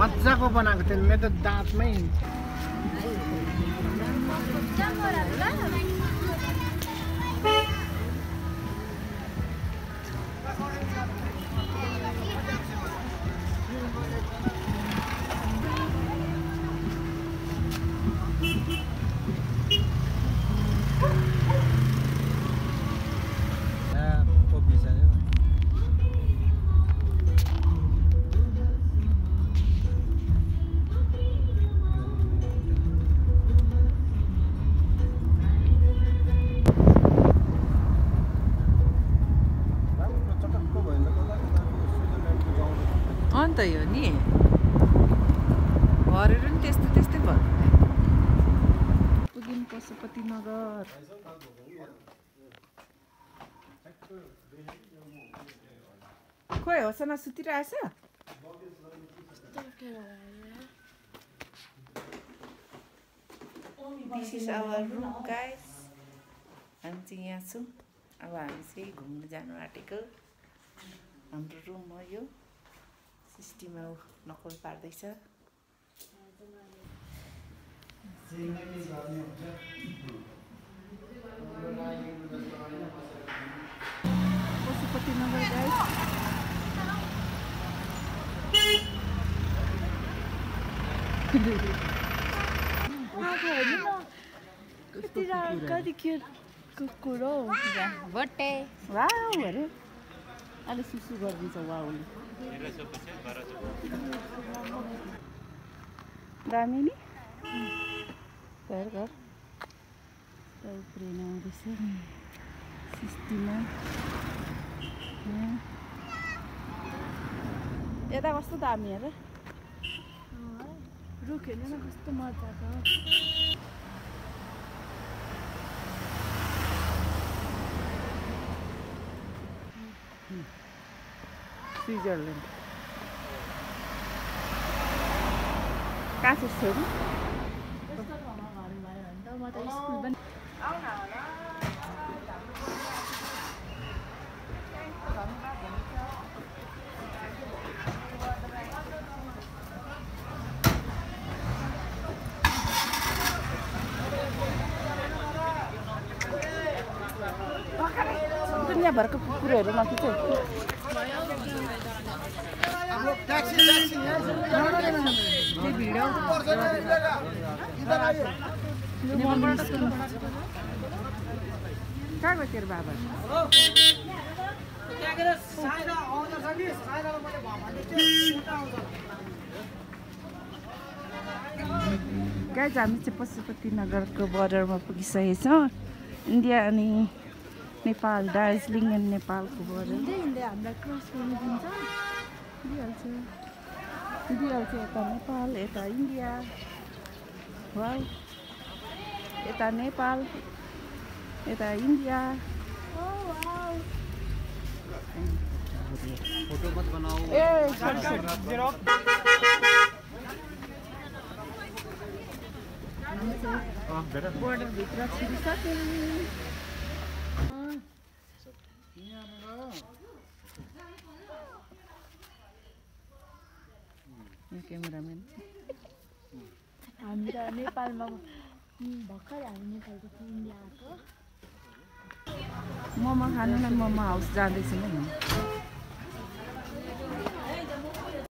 मजाको बनाएको थियो मेरो त दाँतमै अन्त यो नि घरहरू नि त्यस्तै त्यस्तै भयो पुगिन पशुपति नगर खोइ होसना सुतिरहेछ this is our room guys हामी चाहिँ यहाँ छौँ अब हामी चाहिँ घुम्न जानु आँटेको हाम्रो रुम हो यो सिस्टिममा नकल पार्दैछ पशुपति नगर गाइस कुकुर हो भट्टे वाउ अरे अहिले सुसु गरिदिन्छ वाउले दामी नि घर घर उफ्रिन आउँदैछ सिस्टिममा यता कस्तो दामी हेर रुख हेर्नु न कस्तो मजाको स्विजरल्यान्ड कहाँ छ छोरी दुनियाँभरको कुकुरहरू माथि चाहिँ कहाँ गयो तेरो बाबा गाइज हामी चाहिँ पशुपति नगरको बर्डरमा पुगिसकेको छौँ इन्डिया अनि नेपाल दार्जिलिङ अनि नेपालको बर्डर हामीलाई क्रस गर्नु दिन्छ दिइहाल्छ यता नेपाल यता इन्डिया वाउ यता नेपाल यता इन्डिया फोटो मत बनाओ ए बोर्डर भित्र छिरिसक्यो क्यामेराम्यान हामी त नेपालमा भर्खर हामी नेपालदेखि इन्डिया आएको मोमो खानु न मोमो हाउस जाँदैछौँ नि